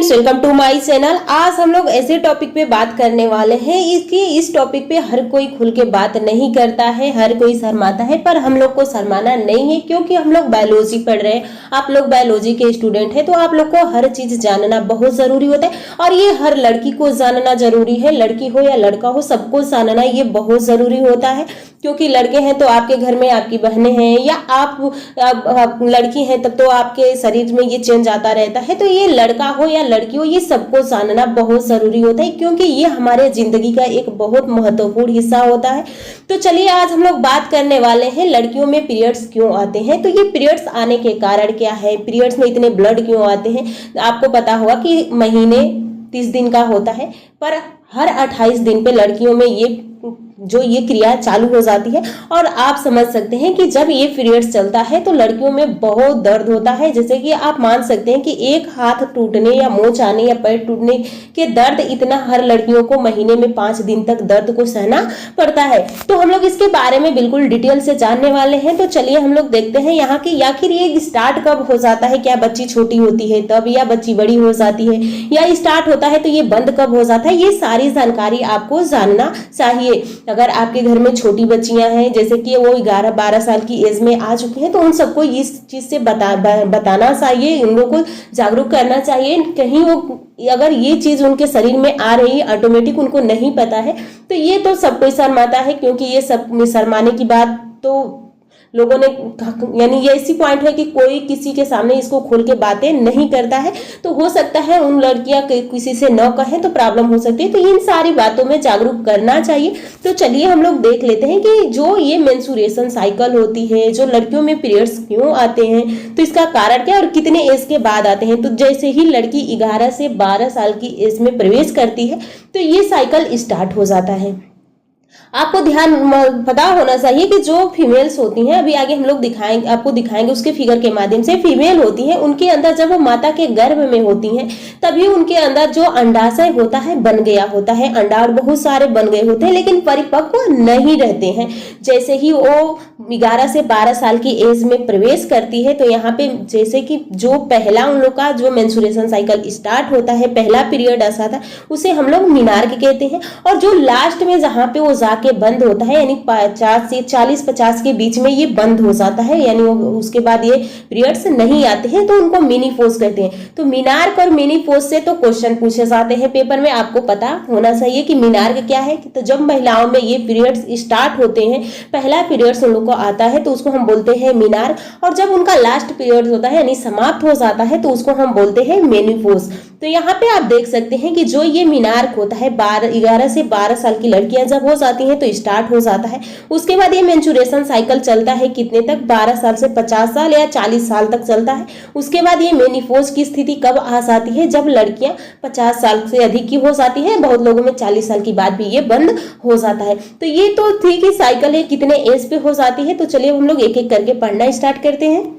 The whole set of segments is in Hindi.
Friends, welcome to my channel. आज हम लोग ऐसे टॉपिक पे बात करने वाले हैं कि इस टॉपिक पे हर कोई खुल के बात नहीं करता है, हर कोई शर्माता है, पर हम लोग को शर्माना नहीं है क्योंकि हम लोग बायोलॉजी पढ़ रहे हैं। आप लोग बायोलॉजी के स्टूडेंट हैं तो आप लोग को हर चीज जानना बहुत जरूरी होता है और ये हर लड़की को जानना जरूरी है। लड़की हो या लड़का हो, सबको जानना ये बहुत जरूरी होता है क्योंकि लड़के हैं तो आपके घर में आपकी बहनें हैं या आप लड़की हैं तब तो आपके शरीर में ये चेंज आता रहता है। तो ये लड़का हो या लड़की हो, ये सबको जानना बहुत जरूरी होता है क्योंकि ये हमारे जिंदगी का एक बहुत महत्वपूर्ण हिस्सा होता है। तो चलिए आज हम लोग बात करने वाले हैं लड़कियों में पीरियड्स क्यों आते हैं। तो ये पीरियड्स आने के कारण क्या है, पीरियड्स में इतने ब्लड क्यों आते हैं। आपको पता होगा कि महीने 30 दिन का होता है पर हर 28 दिन पे लड़कियों में ये क्रिया चालू हो जाती है और आप समझ सकते हैं कि जब ये पीरियड्स चलता है तो लड़कियों में बहुत दर्द होता है। जैसे कि आप मान सकते हैं कि एक हाथ टूटने या मोच आने या पैर टूटने के दर्द इतना हर लड़कियों को महीने में 5 दिन तक दर्द को सहना पड़ता है। तो हम लोग इसके बारे में बिल्कुल डिटेल से जानने वाले हैं। तो चलिए हम लोग देखते हैं यहाँ की आखिर ये स्टार्ट कब हो जाता है, क्या बच्ची छोटी होती है तब या बच्ची बड़ी हो जाती है या स्टार्ट होता है तो ये बंद कब हो जाता है, ये सारी जानकारी आपको जानना चाहिए। अगर आपके घर में छोटी बच्चियां हैं जैसे कि वो 11-12 साल की एज में आ चुकी हैं तो उन सबको इस चीज से बताना चाहिए, उन लोगों को जागरूक करना चाहिए। कहीं वो अगर ये चीज उनके शरीर में आ रही है ऑटोमेटिक उनको नहीं पता है तो ये तो सब कोई शर्माता है क्योंकि ये सब शर्माने की बात तो लोगों ने यानी ये ऐसी पॉइंट है कि कोई किसी के सामने इसको खोल के बातें नहीं करता है। तो हो सकता है उन लड़कियां किसी से न कहें तो प्रॉब्लम हो सकती है, तो इन सारी बातों में जागरूक करना चाहिए। तो चलिए हम लोग देख लेते हैं कि जो ये मेंस्ट्रुएशन साइकिल होती है, जो लड़कियों में पीरियड्स क्यों आते हैं, तो इसका कारण क्या और कितने एज के बाद आते हैं। तो जैसे ही लड़की 11 से 12 साल की एज में प्रवेश करती है तो ये साइकिल स्टार्ट हो जाता है। आपको पता होना चाहिए कि जो फीमेल्स होती हैं, अभी आगे हम लोग आपको दिखाएंगे उसके फिगर के माध्यम से, फीमेल होती हैं उनके अंदर जब वो माता के गर्भ में होती हैं तभी उनके अंदर जो अंडाशय होता है बन गया होता है, अंडार बहुत सारे बन गए होते हैं लेकिन परिपक्व नहीं रहते हैं। जैसे ही वो 11 से 12 साल की एज में प्रवेश करती है तो यहाँ पे जैसे कि जो पहला उन लोग का जो मेंस्ट्रुएशन साइकिल स्टार्ट होता है, पहला पीरियड ऐसा था, उसे हम लोग मीनार्क कहते हैं। और जो लास्ट में जहाँ पे वो जाके बंद होता है यानी 50 से 40-50 के बीच में ये बंद हो जाता है, यानी उसके बाद ये पीरियड्स नहीं आते हैं तो उनको मेनोपॉज कहते हैं। तो मीनार्क और मेनोपॉज से तो क्वेश्चन पूछे जाते हैं पेपर में, आपको पता होना चाहिए कि मीनार्क क्या है। तो जब महिलाओं में ये पीरियड्स स्टार्ट होते हैं, पहला पीरियड्स उन लोग को आता है तो उसको हम बोलते हैं मीनार्क, और जब उनका लास्ट पीरियड होता है यानी समाप्त हो जाता है तो उसको हम बोलते हैं मेनोपॉज। तो यहाँ पे आप देख सकते हैं कि जो ये मीनार्क होता है 11 से 12 साल की लड़कियां जब हो जाती हैं तो स्टार्ट हो जाता है। उसके बाद ये मेंस्ट्रुएशन साइकिल चलता है कितने तक, 12 साल से 50 साल या 40 साल तक चलता है। उसके बाद ये मेनोपॉज की स्थिति कब आ जाती है, जब लड़कियां 50 साल से अधिक की हो जाती है, बहुत लोगों में 40 साल की बाद भी ये बंद हो जाता है। तो ये तो ठीक ही साइकिल है, कितने एज पे हो जाती है। तो चलिए हम लोग एक एक करके पढ़ना स्टार्ट करते हैं।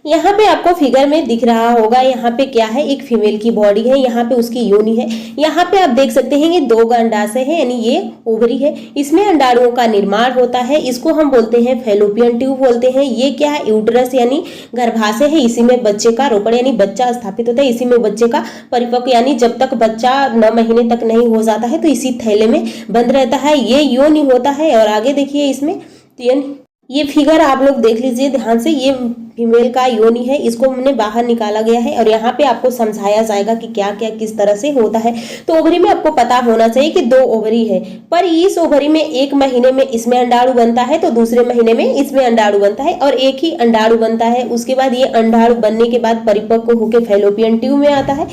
यहाँ पे आपको फिगर में दिख रहा होगा, यहाँ पे क्या है, एक फीमेल की बॉडी है, यहाँ पे उसकी योनि है। यहाँ पे आप देख सकते हैं ये 2 अंडाशय है यानी ये ओवरी है, इसमें अंडाणुओं का निर्माण होता है, इसको हम बोलते हैं फैलोपियन ट्यूब बोलते हैं। ये क्या है, यूट्रस यानी गर्भाशय है, इसी में बच्चे का रोपण यानी बच्चा स्थापित होता है, इसी में बच्चे का परिपक्व यानी जब तक बच्चा 9 महीने तक नहीं हो जाता है तो इसी थैले में बंद रहता है, ये योनि होता है। और आगे देखिए इसमें ये फिगर आप लोग देख लीजिए ध्यान से, ये फीमेल का योनि है, इसको हमने बाहर निकाला गया है और यहाँ पे आपको समझाया जाएगा कि क्या क्या किस तरह से होता है। तो ओवरी में आपको पता होना चाहिए कि 2 ओवरी है, पर इस ओवरी में एक महीने में इसमें अंडाणु बनता है तो दूसरे महीने में इसमें अंडाणु बनता है और एक ही अंडाणु बनता है। उसके बाद ये अंडाणु बनने के बाद परिपक्व होकर फैलोपियन ट्यूब में आता है।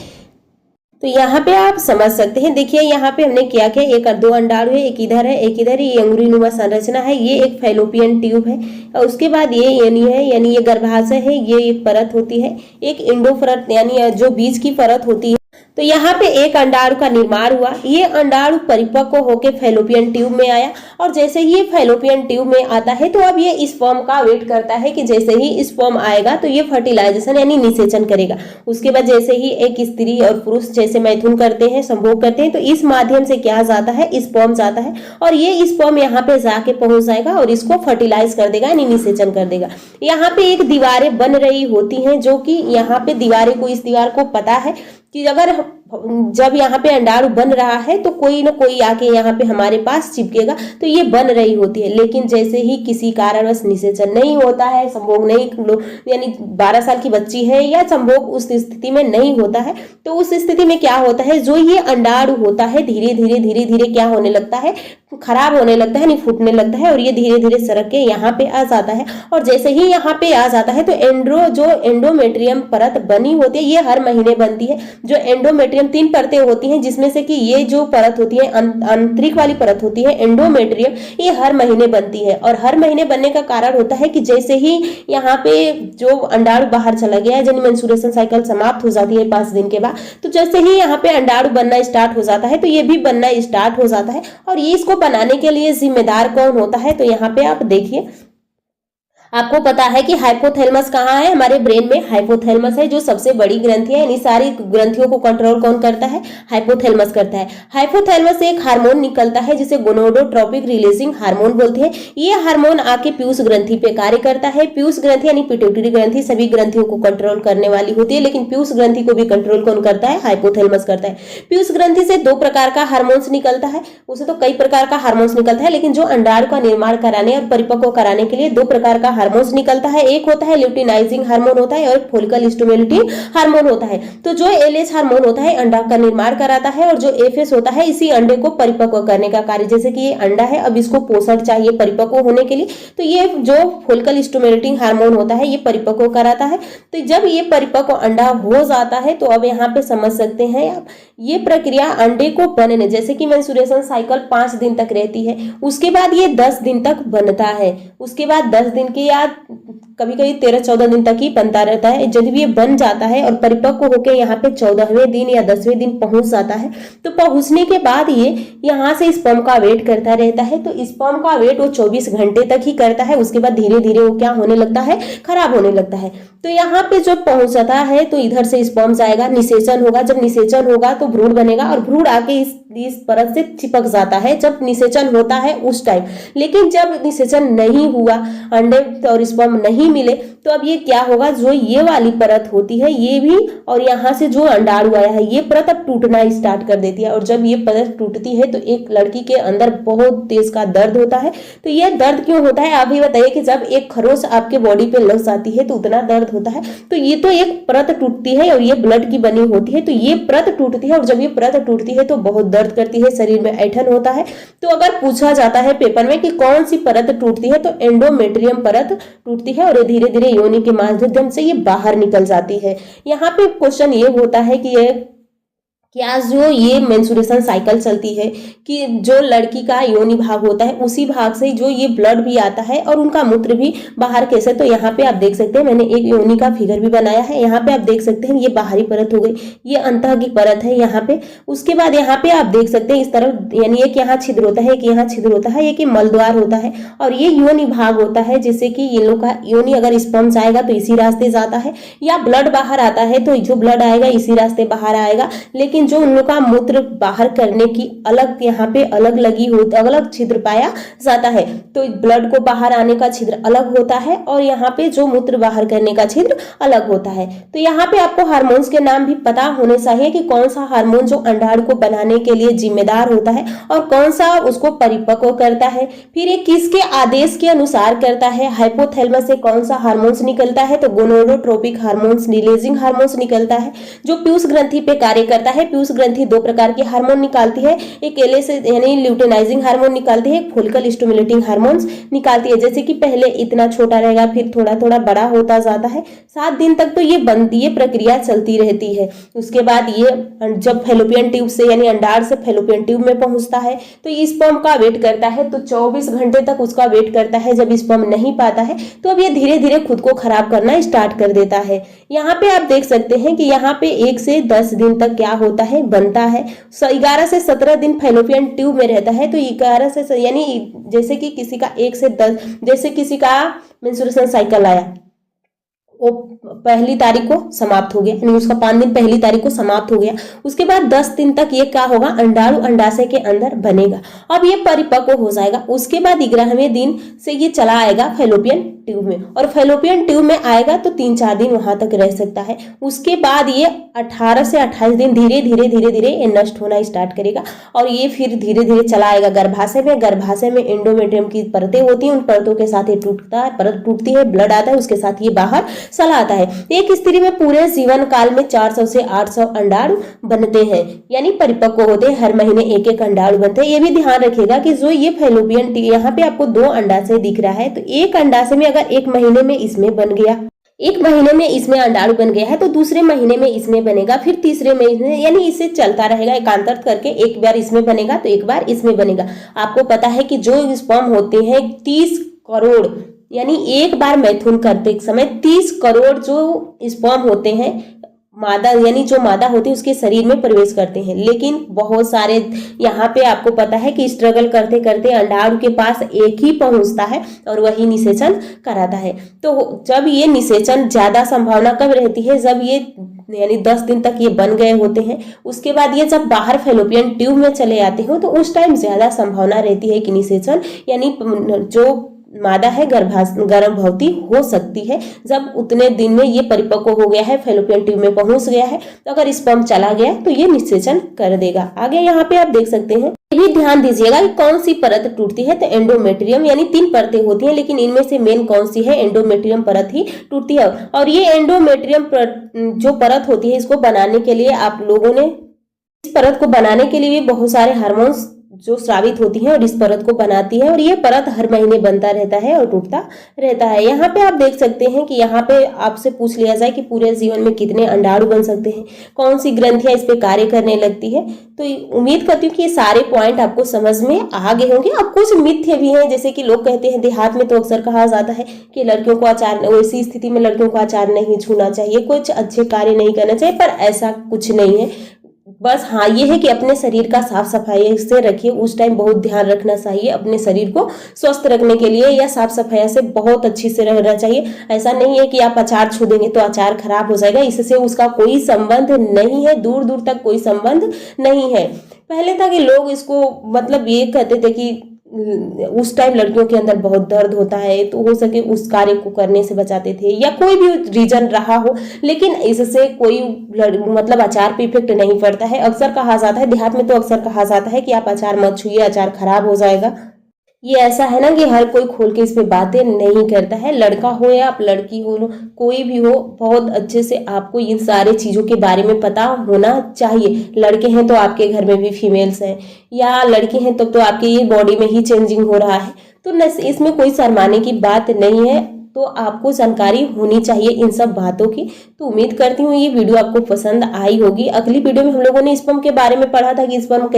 तो यहाँ पे आप समझ सकते हैं, देखिए यहाँ पे हमने क्या किया, एक 2 अंडाणु है, एक इधर है एक इधर, ये अंगुरीनुमा संरचना है, ये एक फैलोपियन ट्यूब है। और उसके बाद ये योनि है यानी ये गर्भाशय है, ये एक परत होती है, एक इंडोफरत यानी जो बीज की परत होती है। तो यहाँ पे एक अंडाणु का निर्माण हुआ, ये अंडाणु परिपक्व होकर फैलोपियन ट्यूब में आया और जैसे ही ये फैलोपियन ट्यूब में आता है तो अब ये स्पर्म का वेट करता है कि जैसे ही स्पर्म आएगा तो ये फर्टिलाइजेशन यानी निषेचन करेगा। उसके बाद जैसे ही एक स्त्री और पुरुष जैसे मैथुन करते हैं, संभोग करते हैं, तो इस माध्यम से क्या जाता है, स्पर्म जाता है और ये स्पर्म यहाँ पे जाके पहुंच जाएगा और इसको फर्टिलाइज कर देगा यानी निषेचन कर देगा। यहाँ पे एक दीवारें बन रही होती हैं जो कि यहाँ पे दीवारें को, इस दीवार को पता है कि अगर जब यहाँ पे अंडाणु बन रहा है तो कोई ना कोई आके यहाँ पे हमारे पास चिपकेगा, तो ये बन रही होती है। लेकिन जैसे ही किसी कारणवश निषेचन नहीं होता है, संभोग नहीं, यानी 12 साल की बच्ची है या संभोग उस स्थिति में नहीं होता है, तो उस स्थिति में क्या होता है, जो ये अंडाणु होता है धीरे धीरे क्या होने लगता है, खराब होने लगता है, नहीं फूटने लगता है, और ये धीरे धीरे सरक के यहाँ पे आ जाता है। और जैसे ही यहाँ पे आ जाता है तो एंडोमेट्रियम परत बनी होती है, ये हर महीने बनती है। जो एंडोमेट्रियम 3 परतें होती हैं, जिसमें से कि ये जो परत होती है आंतरिक वाली परत होती है एंडोमेट्रियम, ये हर महीने बनती है। और हर महीने बनने का कारण होता है कि जैसे ही यहाँ पे जो अंडाणु बाहर चला गया है, यानी मेंस्ट्रुएशन साइकिल समाप्त हो जाती है 5 दिन के बाद, तो जैसे ही यहाँ पे अंडाणु बनना स्टार्ट हो जाता है तो ये भी बनना स्टार्ट हो जाता है। और ये इसको बनाने के लिए जिम्मेदार कौन होता है, तो यहाँ पे आप देखिए, आपको पता है कि हाइपोथैलेमस कहाँ है, हमारे ब्रेन में हाइपोथैलेमस है, जो सबसे बड़ी ग्रंथि है। इन सारी ग्रंथियों को कंट्रोल कौन करता है, हाइपोथैलेमस करता है। हाइपोथैलेमस से एक हार्मोन निकलता है जिसे गोनोडोट्रोपिक रिलीजिंग हार्मोन बोलते हैं। ये हार्मोन आके पीयूष ग्रंथि पे कार्य करता है। पीयूष ग्रंथि यानी पिट्यूटरी ग्रंथि सभी ग्रंथियों को कंट्रोल करने वाली होती है, लेकिन पीयूष ग्रंथि को भी कंट्रोल कौन करता है, हाइपोथैलेमस करता है। पीयूष ग्रंथि से 2 प्रकार का हार्मोन्स निकलता है, उसे तो कई प्रकार का हार्मोन्स निकलता है, लेकिन जो अंडाणु का निर्माण कराने और परिपक्व कराने के लिए 2 प्रकार का हार्मोन्स निकलता है। एक होता है ल्यूटिनाइजिंग हार्मोन होता है, और फोलिकल स्टिमुलेटिंग हार्मोन होता है। तो जो एलएच हार्मोन होता है अंडा का निर्माण कराता है, और जो एफएस होता है इसी अंडे को परिपक्व करने का कार्य। जैसे कि ये अंडा है, अब इसको पोषण चाहिए परिपक्व होने के लिए, तो ये जो फोलिकल स्टिमुलेटिंग हार्मोन होता है ये परिपक्व कराता है। तो जब ये परिपक्व अंडा हो जाता है तो अब यहाँ पे समझ सकते हैं आप, ये प्रक्रिया अंडे को बनने, जैसे कि मेंस्ट्रुएशन साइकिल 5 दिन तक रहती है, उसके बाद ये 10 दिन तक बनता है। उसके बाद 10 दिन के या कभी कभी 13-14 दिन तक ही बनता रहता है। जब ये बन जाता है और परिपक्व होकर यहाँ पे 14वें दिन या 10वें दिन पहुंच जाता है, तो पहुंचने के बाद ये यहाँ से स्पर्म का वेट करता रहता है। तो स्पर्म का वेट वो 24 घंटे तक ही करता है, उसके बाद धीरे धीरे वो क्या होने लगता है, खराब होने लगता है। तो यहाँ पे जब पहुंचता है तो इधर से स्पर्म जाएगा, निषेचन होगा। जब निषेचन होगा तो भ्रूण बनेगा, और भ्रूण आके इस परत से चिपक जाता है जब निषेचन होता है उस टाइम। लेकिन जब निषेचन नहीं हुआ, अंडे और स्पर्म नहीं मिले, तो अब ये क्या होगा, जो ये वाली परत होती है ये भी, और यहाँ से जो अंडाणु आया है ये परत अब टूटना स्टार्ट कर देती है। और जब ये परत टूटती है तो एक लड़की के अंदर बहुत तेज का दर्द होता है। तो ये दर्द क्यों होता है, आप ही बताइए। कि जब एक खरोच आपके बॉडी पे लग जाती है तो उतना दर्द होता है। तो ये तो एक परत टूटती है, और ये ब्लड की बनी होती है, तो ये परत टूटती है। और जब ये परत टूटती है तो बहुत दर्द करती है, शरीर में ऐंठन होता है। तो अगर पूछा जाता है पेपर में कि कौन सी परत टूटती है, तो एंडोमेट्रियम परत टूटती है, और धीरे धीरे योनि के माध्यम से ये बाहर निकल जाती है। यहाँ पे क्वेश्चन ये होता है कि ये क्या जो ये मेंस्ट्रुएशन साइकिल चलती है कि जो लड़की का योनि भाग होता है उसी भाग से जो ये ब्लड भी आता है और उनका मूत्र भी बाहर कैसे, तो यहाँ पे आप देख सकते हैं, मैंने एक योनि का फिगर भी बनाया है। यहाँ पे आप देख सकते हैं ये बाहरी परत हो गई, ये अंतः की परत है यहाँ पे। उसके बाद यहाँ पे आप देख सकते हैं इस तरफ, यानी एक यहाँ छिद्र होता है, एक यहाँ छिद्र होता है, एक मलद्वार होता है, और ये योनि भाग होता है। जिससे कि ये लोग का योनि अगर स्पर्म आएगा तो इसी रास्ते जाता है, या ब्लड बाहर आता है तो जो ब्लड आएगा इसी रास्ते बाहर आएगा। लेकिन जो उन लोग का मूत्र बाहर करने की अलग यहाँ पे अलग लगी होती, अलग छिद्र पाया जाता है। तो ब्लड को बाहर आने का छिद्र अलग होता है, और यहाँ पे जो मूत्र बाहर करने का छिद्र अलग होता है। तो यहाँ पे आपको हार्मोन्स के नाम भी पता होने चाहिए कि कौन सा हार्मोन जो अंडाणु को बनाने के लिए जिम्मेदार होता है और कौन सा उसको परिपक्व करता है। फिर ये किसके आदेश के अनुसार करता है, हाइपोथैलेमस से कौन सा हार्मोन्स निकलता है, तो गोनोडोट्रोपिक हार्मोन्स, रिलीजिंग हार्मोन्स निकलता है जो पीयूष ग्रंथि पे कार्य करता है। पीयूष ग्रंथि 2 प्रकार के हार्मोन निकालती है, एक एलएच यानी ल्यूटिनाइजिंग हार्मोन निकालती है, एक फोलिकल स्टिमुलेटिंग हार्मोन्स निकालती है। जैसे कि पहले इतना छोटा रहेगा, फिर थोड़ा थोड़ा बड़ा होता जाता है। 7 दिन तक तो ये प्रक्रिया चलती रहती है। उसके बाद ये जब फैलोपियन ट्यूब से यानी अंडाणु से फैलोपियन ट्यूब में पहुंचता है तो स्पर्म का वेट करता है, तो 24 घंटे तक उसका वेट करता है। जब स्पर्म नहीं पाता है तो अब ये धीरे धीरे खुद को खराब करना स्टार्ट कर देता है। यहाँ पे आप देख सकते हैं कि यहाँ पे 1 से 10 दिन तक क्या होता है, बनता है। 11 से 17 दिन फैलोपियन ट्यूब में रहता है। तो 11 से यानी जैसे कि किसी का 1 से 10, जैसे किसी का मेंस्ट्रुएशन साइकिल आया वो पहली तारीख को समाप्त हो गया, यानी उसका 5 दिन पहली तारीख को समाप्त हो गया। उसके बाद 10 दिन तक ये क्या होगा, अंडाणु अंडाशय के अंदर बनेगा। अब ये परिपक्व हो जाएगा। उसके बाद 11वें दिन से ये चला आएगा फैलोपियन ट्यूब में, और फैलोपियन ट्यूब में आएगा तो 3-4 दिन वहां तक रह सकता है। उसके बाद ये 18 से 28 दिन धीरे धीरे ये नष्ट होना स्टार्ट करेगा, और ये फिर धीरे धीरे चला आएगा गर्भाशय में। गर्भाशय में एंडोमेट्रियम की परतें होती हैं, उन परतों के साथ ये टूटता है, परत टूटती है, ब्लड आता है, उसके साथ ये बाहर चला आता है। एक स्त्री में पूरे जीवन काल में 400 से 800 अंडाणु बनते हैं, यानी परिपक्व होते हैं। हर महीने एक एक अंडाणु बनते हैं। ये भी ध्यान रखिएगा कि जो ये फैलोपियन, यहाँ पे आपको 2 अंडाशय दिख रहा है, तो एक अंडाशय में अगर एक महीने में इसमें बन गया, एक महीने में इसमें अंडाणु बन गया है, तो दूसरे महीने में इसमें बनेगा, फिर तीसरे महीने, यानी इससे चलता रहेगा एकांतर करके। एक बार इसमें बनेगा तो एक बार इसमें बनेगा। आपको पता है कि जो स्पर्म होते हैं 30 करोड़, यानी एक बार मैथुन करते समय 30 करोड़ जो स्पर्म होते हैं मादा, यानी जो मादा होती है उसके शरीर में प्रवेश करते हैं। लेकिन बहुत सारे यहाँ पे आपको पता है कि स्ट्रगल करते करते अंडाणु के पास एक ही पहुंचता है और वही निषेचन कराता है। तो जब ये निषेचन ज्यादा संभावना कब रहती है, जब ये यानी 10 दिन तक ये बन गए होते हैं। उसके बाद ये जब बाहर फैलोपियन ट्यूब में चले आते हो तो उस टाइम ज्यादा संभावना रहती है कि निषेचन, यानी जो मादा है गर्भवती हो सकती है। जब उतने दिन में ये परिपक्व हो गया है, फैलोपियन ट्यूब में पहुंच गया है, तो अगर स्पर्म चला गया तो ये निषेचन कर देगा। आगे यहाँ पे आप देख सकते हैं, ये भी ध्यान दीजिएगा कि कौन सी परत टूटती है, तो एंडोमेट्रियम, यानी 3 परतें होती हैं, लेकिन इनमें से मेन कौन सी है, एंडोमेट्रियम परत ही टूटती है। और ये एंडोमेट्रियम जो परत होती है, इसको बनाने के लिए आप लोगों ने, इस परत को बनाने के लिए बहुत सारे हार्मोन्स जो स्रावित होती हैं और इस परत को बनाती है, और ये परत हर महीने बनता रहता है और टूटता रहता है। यहाँ पे आप देख सकते हैं कि यहाँ पे आपसे पूछ लिया जाए कि पूरे जीवन में कितने अंडाणु बन सकते हैं, कौन सी ग्रंथियां इस पे कार्य करने लगती है। तो उम्मीद करती हूँ कि ये सारे पॉइंट आपको समझ में आ गए होंगे। अब कुछ मिथ्य भी हैं, जैसे कि लोग कहते हैं, देहात में तो अक्सर कहा जाता है कि लड़कियों को आचार, वैसी स्थिति में लड़कियों को आचार नहीं छूना चाहिए, कुछ अच्छे कार्य नहीं करना चाहिए, पर ऐसा कुछ नहीं है। बस हाँ, ये है कि अपने शरीर का साफ सफाई से रखिए। उस टाइम बहुत ध्यान रखना चाहिए अपने शरीर को स्वस्थ रखने के लिए, या साफ सफाई से बहुत अच्छी से रहना चाहिए। ऐसा नहीं है कि आप अचार छू देंगे तो अचार खराब हो जाएगा, इससे उसका कोई संबंध नहीं है, दूर दूर तक कोई संबंध नहीं है। पहले था कि लोग इसको मतलब ये कहते थे कि उस टाइम लड़कियों के अंदर बहुत दर्द होता है, तो हो सके उस कार्य को करने से बचाते थे, या कोई भी रीजन रहा हो, लेकिन इससे कोई मतलब अचार पे इफेक्ट नहीं पड़ता है। अक्सर कहा जाता है, देहात में तो अक्सर कहा जाता है कि आप अचार मत छूइए, अचार खराब हो जाएगा। ये ऐसा है ना कि हर कोई खोल के इस पे बातें नहीं करता है। लड़का हो या आप लड़की हो, कोई भी हो, बहुत अच्छे से आपको इन सारे चीज़ों के बारे में पता होना चाहिए। लड़के हैं तो आपके घर में भी फीमेल्स हैं, या लड़की हैं तब तो आपके ये बॉडी में ही चेंजिंग हो रहा है, तो इसमें कोई शर्माने की बात नहीं है। तो आपको जानकारी होनी चाहिए इन सब बातों की। तो उम्मीद करती हूँ ये वीडियो आपको पसंद आई होगी। अगली वीडियो में हम लोगों ने स्पर्म के बारे में पढ़ा था कि स्पर्म